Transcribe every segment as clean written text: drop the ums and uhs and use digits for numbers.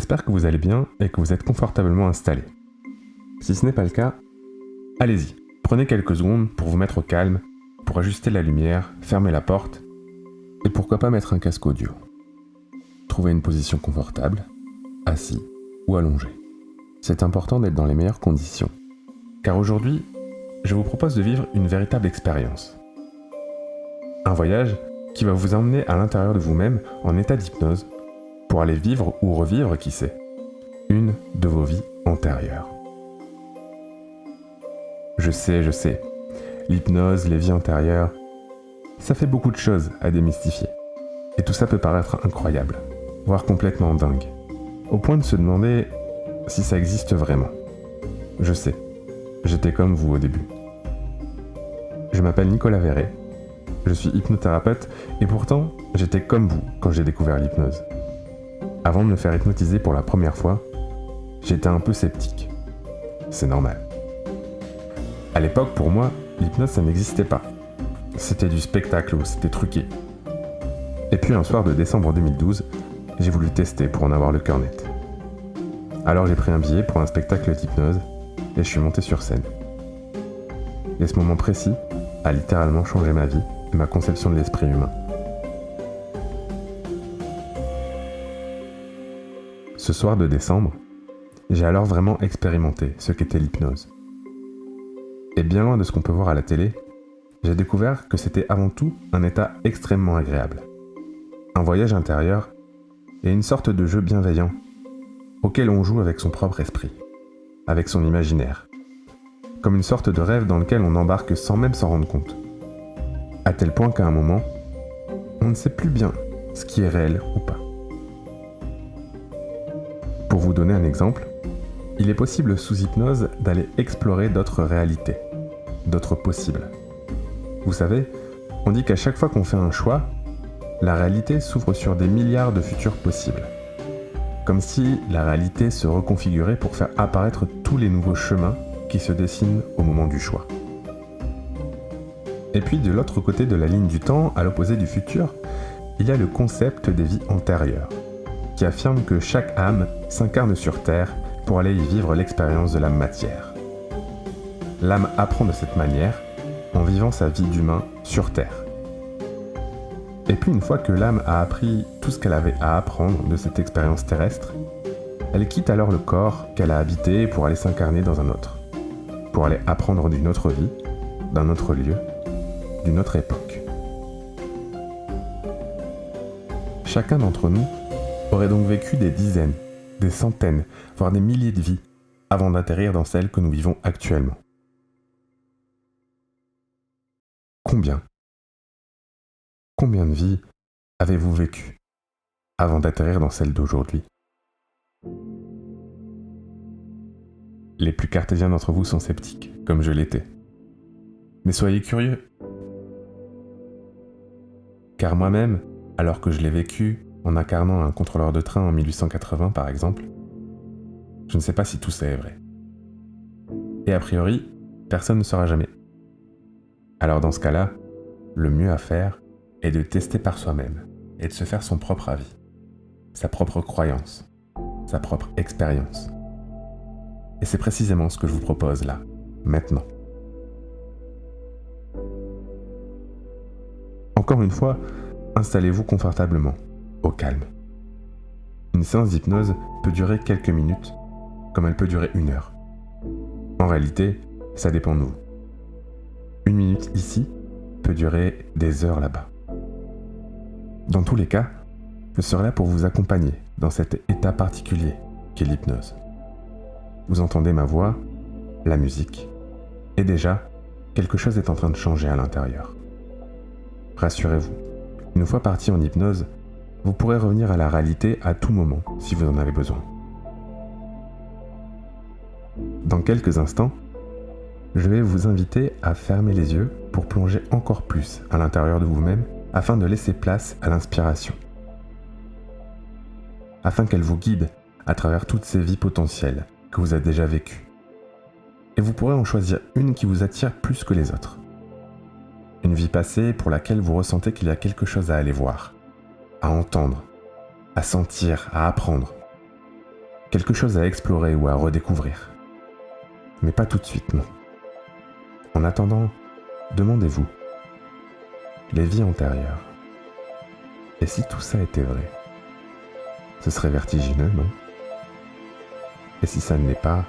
J'espère que vous allez bien et que vous êtes confortablement installés. Si ce n'est pas le cas, allez-y, prenez quelques secondes pour vous mettre au calme, pour ajuster la lumière, fermer la porte, et pourquoi pas mettre un casque audio. Trouvez une position confortable, assis ou allongé. C'est important d'être dans les meilleures conditions, car aujourd'hui, je vous propose de vivre une véritable expérience. Un voyage qui va vous emmener à l'intérieur de vous-même en état d'hypnose pour aller vivre ou revivre, qui sait, une de vos vies antérieures. Je sais, l'hypnose, les vies antérieures, ça fait beaucoup de choses à démystifier. Et tout ça peut paraître incroyable, voire complètement dingue, au point de se demander si ça existe vraiment. Je sais, j'étais comme vous au début. Je m'appelle Nicolas Verret, je suis hypnothérapeute et pourtant j'étais comme vous quand j'ai découvert l'hypnose. Avant de me faire hypnotiser pour la première fois, j'étais un peu sceptique. C'est normal. À l'époque, pour moi, l'hypnose ça n'existait pas. C'était du spectacle ou c'était truqué. Et puis un soir de décembre 2012, j'ai voulu tester pour en avoir le cœur net. Alors j'ai pris un billet pour un spectacle d'hypnose et je suis monté sur scène. Et ce moment précis a littéralement changé ma vie et ma conception de l'esprit humain. Ce soir de décembre, j'ai alors vraiment expérimenté ce qu'était l'hypnose. Et bien loin de ce qu'on peut voir à la télé, j'ai découvert que c'était avant tout un état extrêmement agréable. Un voyage intérieur et une sorte de jeu bienveillant auquel on joue avec son propre esprit, avec son imaginaire, comme une sorte de rêve dans lequel on embarque sans même s'en rendre compte. À tel point qu'à un moment, on ne sait plus bien ce qui est réel ou pas. Pour vous donner un exemple, il est possible sous hypnose d'aller explorer d'autres réalités, d'autres possibles. Vous savez, on dit qu'à chaque fois qu'on fait un choix, la réalité s'ouvre sur des milliards de futurs possibles. Comme si la réalité se reconfigurait pour faire apparaître tous les nouveaux chemins qui se dessinent au moment du choix. Et puis de l'autre côté de la ligne du temps, à l'opposé du futur, il y a le concept des vies antérieures, qui affirme que chaque âme s'incarne sur Terre pour aller y vivre l'expérience de la matière. L'âme apprend de cette manière en vivant sa vie d'humain sur Terre. Et puis une fois que l'âme a appris tout ce qu'elle avait à apprendre de cette expérience terrestre, elle quitte alors le corps qu'elle a habité pour aller s'incarner dans un autre, pour aller apprendre d'une autre vie, d'un autre lieu, d'une autre époque. Chacun d'entre nous aurait donc vécu des dizaines, des centaines, voire des milliers de vies avant d'atterrir dans celle que nous vivons actuellement. Combien de vies avez-vous vécu avant d'atterrir dans celle d'aujourd'hui ? Les plus cartésiens d'entre vous sont sceptiques, comme je l'étais. Mais soyez curieux. Car moi-même, alors que je l'ai vécu en incarnant un contrôleur de train en 1880 par exemple, je ne sais pas si tout ça est vrai. Et a priori, personne ne saura jamais. Alors dans ce cas-là, le mieux à faire est de tester par soi-même et de se faire son propre avis, sa propre croyance, sa propre expérience. Et c'est précisément ce que je vous propose là, maintenant. Encore une fois, installez-vous confortablement, au calme. Une séance d'hypnose peut durer quelques minutes, comme elle peut durer 1 heure. En réalité, ça dépend de vous. 1 minute ici peut durer des heures là-bas. Dans tous les cas, je serai là pour vous accompagner dans cet état particulier qu'est l'hypnose. Vous entendez ma voix, la musique, et déjà, quelque chose est en train de changer à l'intérieur. Rassurez-vous, une fois parti en hypnose, vous pourrez revenir à la réalité à tout moment si vous en avez besoin. Dans quelques instants, je vais vous inviter à fermer les yeux pour plonger encore plus à l'intérieur de vous-même afin de laisser place à l'inspiration. Afin qu'elle vous guide à travers toutes ces vies potentielles que vous avez déjà vécues. Et vous pourrez en choisir une qui vous attire plus que les autres. Une vie passée pour laquelle vous ressentez qu'il y a quelque chose à aller voir, à entendre, à sentir, à apprendre. quelque chose à explorer ou à redécouvrir. Mais pas tout de suite, non. En attendant, demandez-vous, les vies antérieures, et si tout ça était vrai? Ce serait vertigineux, non? Et si ça ne l'est pas,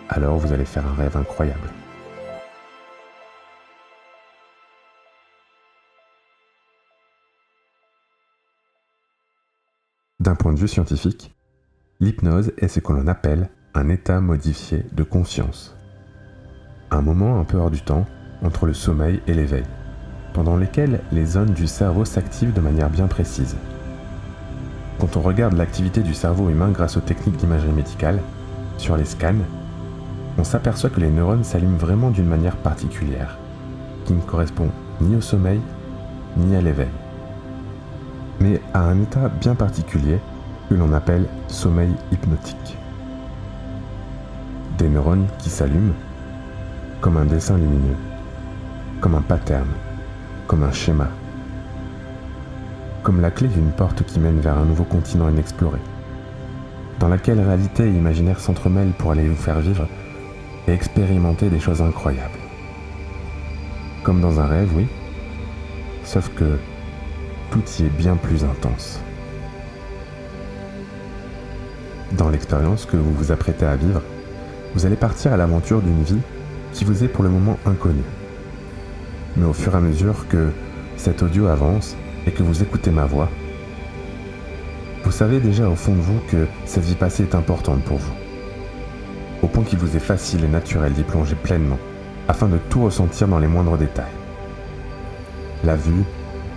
alors vous allez faire un rêve incroyable. D'un point de vue scientifique, l'hypnose est ce que l'on appelle un état modifié de conscience. Un moment un peu hors du temps entre le sommeil et l'éveil, pendant lesquels les zones du cerveau s'activent de manière bien précise. Quand on regarde l'activité du cerveau humain grâce aux techniques d'imagerie médicale, sur les scans, on s'aperçoit que les neurones s'allument vraiment d'une manière particulière, qui ne correspond ni au sommeil, ni à l'éveil, mais à un état bien particulier que l'on appelle sommeil hypnotique. Des neurones qui s'allument comme un dessin lumineux, comme un pattern, comme un schéma, comme la clé d'une porte qui mène vers un nouveau continent inexploré, dans laquelle réalité et imaginaire s'entremêlent pour aller vous faire vivre et expérimenter des choses incroyables. Comme dans un rêve, oui, sauf que tout y est bien plus intense. Dans l'expérience que vous vous apprêtez à vivre, vous allez partir à l'aventure d'une vie qui vous est pour le moment inconnue. Mais au fur et à mesure que cet audio avance et que vous écoutez ma voix, vous savez déjà au fond de vous que cette vie passée est importante pour vous, au point qu'il vous est facile et naturel d'y plonger pleinement, afin de tout ressentir dans les moindres détails. La vue,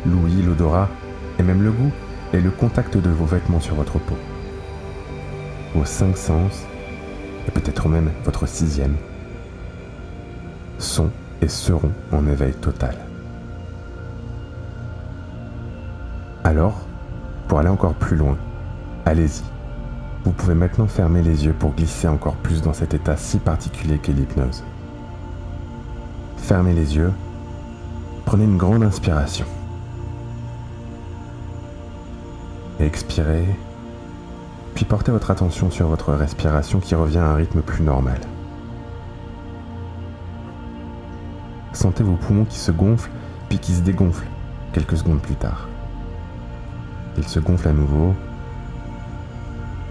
l'ouïe, l'odorat, et même le goût, et le contact de vos vêtements sur votre peau. Vos 5 sens, et peut-être même votre 6e, sont et seront en éveil total. Alors, pour aller encore plus loin, allez-y. Vous pouvez maintenant fermer les yeux pour glisser encore plus dans cet état si particulier qu'est l'hypnose. Fermez les yeux, prenez une grande inspiration. Et expirez, puis portez votre attention sur votre respiration qui revient à un rythme plus normal. Sentez vos poumons qui se gonflent, puis qui se dégonflent quelques secondes plus tard. Ils se gonflent à nouveau,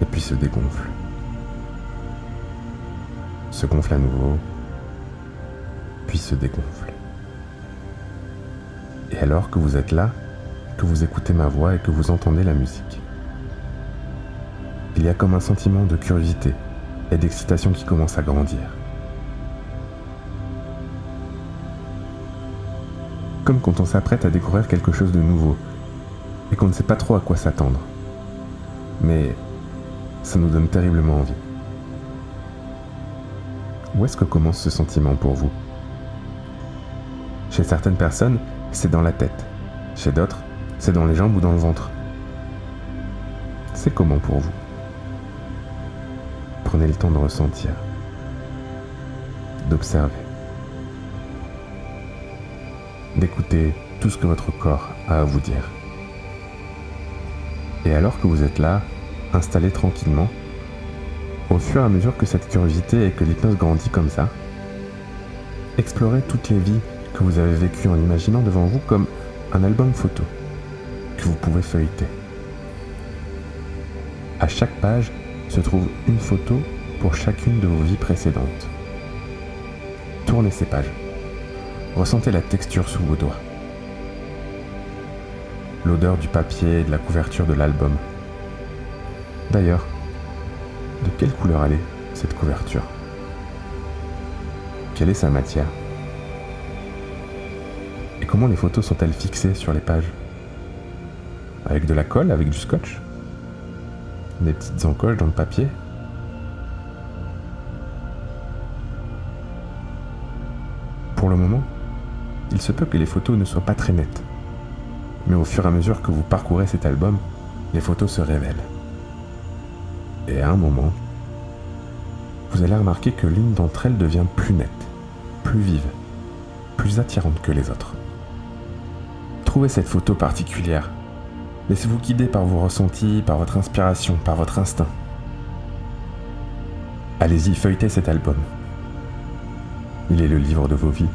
et puis se dégonflent. Se gonflent à nouveau, puis se dégonflent. Et alors que vous êtes là, que vous écoutez ma voix et que vous entendez la musique, il y a comme un sentiment de curiosité et d'excitation qui commence à grandir. Comme quand on s'apprête à découvrir quelque chose de nouveau et qu'on ne sait pas trop à quoi s'attendre. Mais ça nous donne terriblement envie. Où est-ce que commence ce sentiment pour vous? Chez certaines personnes, c'est dans la tête. Chez d'autres, c'est dans les jambes ou dans le ventre. C'est comment pour vous? Prenez le temps de ressentir, d'observer, d'écouter tout ce que votre corps a à vous dire. Et alors que vous êtes là, installé tranquillement, au fur et à mesure que cette curiosité et que l'hypnose grandit comme ça, explorez toutes les vies que vous avez vécues en imaginant devant vous comme un album photo que vous pouvez feuilleter. À chaque page se trouve une photo pour chacune de vos vies précédentes. Tournez ces pages. Ressentez la texture sous vos doigts. L'odeur du papier et de la couverture de l'album. D'ailleurs, de quelle couleur elle est, cette couverture? Quelle est sa matière? Et comment les photos sont-elles fixées sur les pages? Avec de la colle, avec du scotch? Des petites encoches dans le papier? Pour le moment, il se peut que les photos ne soient pas très nettes. Mais au fur et à mesure que vous parcourez cet album, les photos se révèlent. Et à un moment, vous allez remarquer que l'une d'entre elles devient plus nette, plus vive, plus attirante que les autres. Trouvez cette photo particulière. Laissez-vous guider par vos ressentis, par votre inspiration, par votre instinct. Allez-y, feuilletez cet album. Il est le livre de vos vies.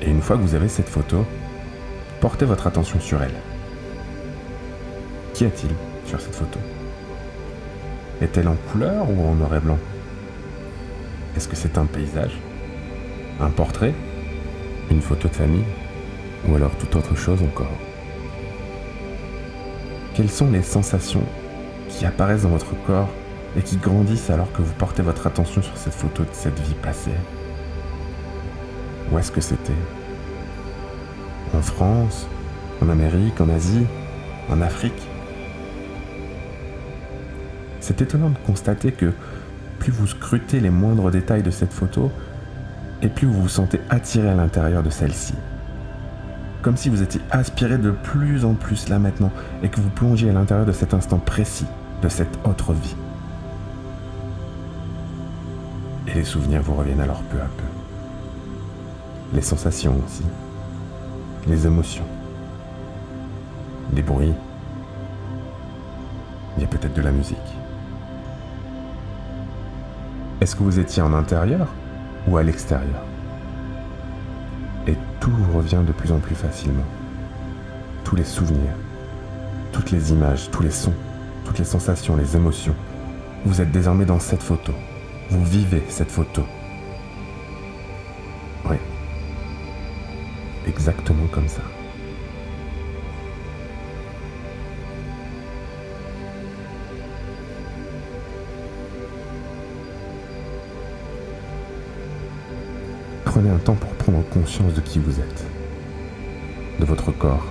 Et une fois que vous avez cette photo, portez votre attention sur elle. Qu'y a-t-il sur cette photo? Est-elle en couleur ou en noir et blanc? Est-ce que c'est un paysage? Un portrait? Une photo de famille? Ou alors toute autre chose encore? Quelles sont les sensations qui apparaissent dans votre corps et qui grandissent alors que vous portez votre attention sur cette photo de cette vie passée? Où est-ce que c'était? En France? En Amérique? En Asie? En Afrique? C'est étonnant de constater que plus vous scrutez les moindres détails de cette photo, et plus vous vous sentez attiré à l'intérieur de celle-ci. Comme si vous étiez aspiré de plus en plus là maintenant, et que vous plongiez à l'intérieur de cet instant précis, de cette autre vie. Et les souvenirs vous reviennent alors peu à peu. Les sensations aussi. Les émotions. Les bruits. Il y a peut-être de la musique. Est-ce que vous étiez en intérieur ou à l'extérieur? Et tout vous revient de plus en plus facilement. Tous les souvenirs, toutes les images, tous les sons, toutes les sensations, les émotions. Vous êtes désormais dans cette photo. Vous vivez cette photo. Oui. Exactement comme ça. Prenez un temps pour prendre conscience de qui vous êtes, de votre corps.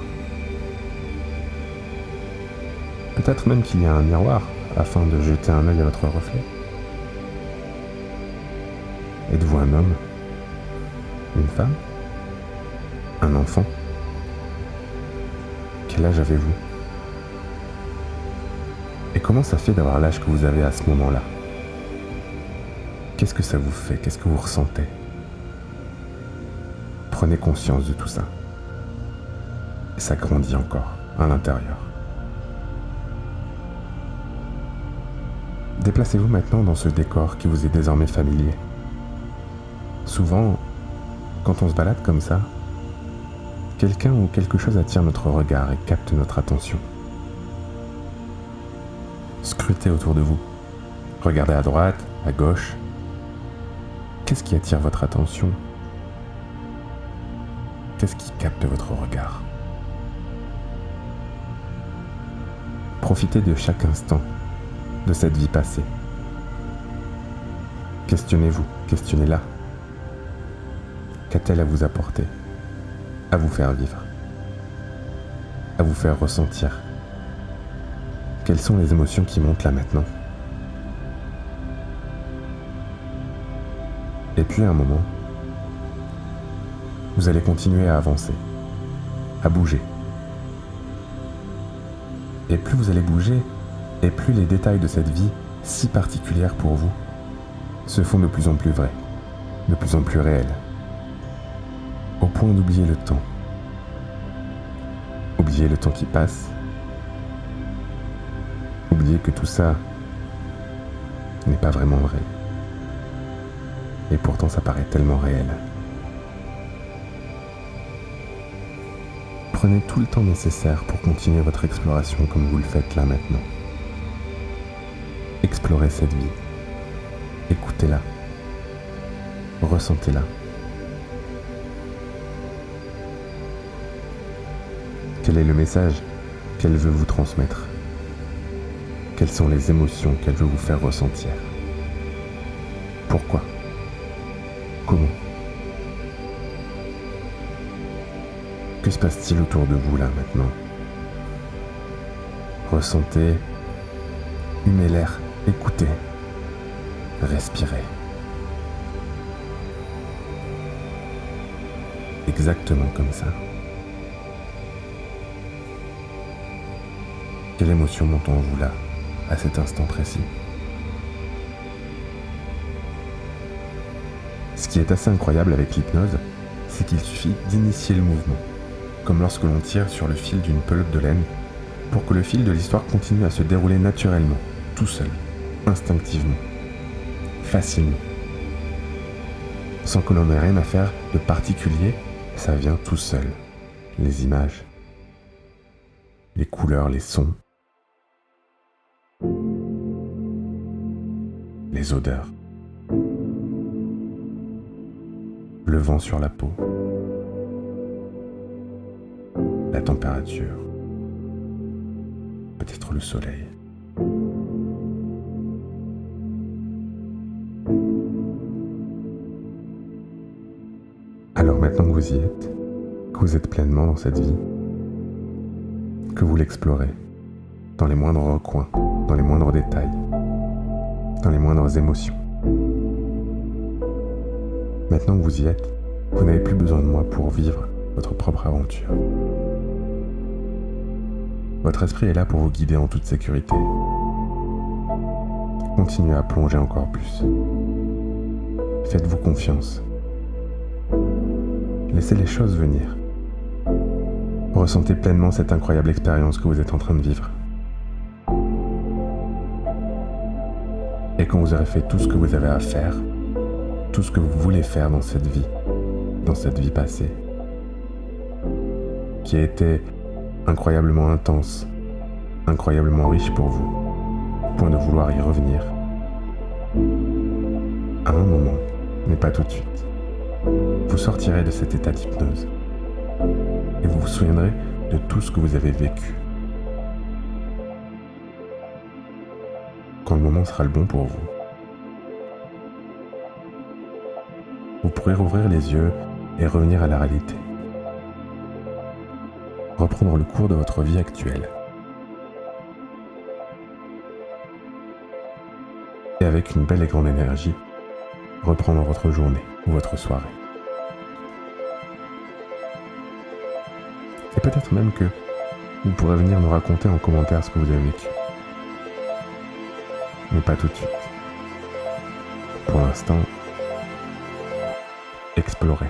Peut-être même qu'il y a un miroir afin de jeter un œil à votre reflet. Êtes-vous un homme? Une femme? Un enfant? Quel âge avez-vous? Et comment ça fait d'avoir l'âge que vous avez à ce moment-là? Qu'est-ce que ça vous fait? Qu'est-ce que vous ressentez? Prenez conscience de tout ça. Et ça grandit encore à l'intérieur. Déplacez-vous maintenant dans ce décor qui vous est désormais familier. Souvent, quand on se balade comme ça, quelqu'un ou quelque chose attire notre regard et capte notre attention. Scrutez autour de vous. Regardez à droite, à gauche. Qu'est-ce qui attire votre attention? Qu'est-ce qui capte votre regard? Profitez de chaque instant de cette vie passée. Questionnez-vous, questionnez-la. Qu'a-t-elle à vous apporter? À vous faire vivre? À vous faire ressentir? Quelles sont les émotions qui montent là maintenant? Et puis à un moment, vous allez continuer à avancer, à bouger. Et plus vous allez bouger, et plus les détails de cette vie, si particulière pour vous, se font de plus en plus vrais, de plus en plus réels, au point d'oublier le temps. Oublier le temps qui passe, oublier que tout ça n'est pas vraiment vrai. Et pourtant ça paraît tellement réel. Prenez tout le temps nécessaire pour continuer votre exploration comme vous le faites là maintenant. Explorez cette vie. Écoutez-la. Ressentez-la. Quel est le message qu'elle veut vous transmettre? Quelles sont les émotions qu'elle veut vous faire ressentir? Pourquoi? Comment? Que se passe-t-il autour de vous là maintenant? Ressentez, humez l'air, écoutez, respirez. Exactement comme ça. Quelle émotion monte en vous là, à cet instant précis? Ce qui est assez incroyable avec l'hypnose, c'est qu'il suffit d'initier le mouvement, comme lorsque l'on tire sur le fil d'une pelote de laine, pour que le fil de l'histoire continue à se dérouler naturellement, tout seul, instinctivement, facilement. Sans que l'on ait rien à faire de particulier, ça vient tout seul. Les images, les couleurs, les sons, les odeurs, le vent sur la peau, la température, peut-être le soleil. Alors maintenant que vous y êtes, que vous êtes pleinement dans cette vie, que vous l'explorez, dans les moindres recoins, dans les moindres détails, dans les moindres émotions. Maintenant que vous y êtes, vous n'avez plus besoin de moi pour vivre votre propre aventure. Votre esprit est là pour vous guider en toute sécurité. Continuez à plonger encore plus. Faites-vous confiance. Laissez les choses venir. Ressentez pleinement cette incroyable expérience que vous êtes en train de vivre. Et quand vous aurez fait tout ce que vous avez à faire, tout ce que vous voulez faire dans cette vie passée, qui a été incroyablement intense, incroyablement riche pour vous, au point de vouloir y revenir, à un moment, mais pas tout de suite, vous sortirez de cet état d'hypnose et vous vous souviendrez de tout ce que vous avez vécu. Quand le moment sera le bon pour vous, vous pourrez rouvrir les yeux et revenir à la réalité. Reprendre le cours de votre vie actuelle. Et avec une belle et grande énergie, reprendre votre journée ou votre soirée. Et peut-être même que vous pourrez venir nous raconter en commentaire ce que vous avez vécu. Mais pas tout de suite. Pour l'instant, explorez.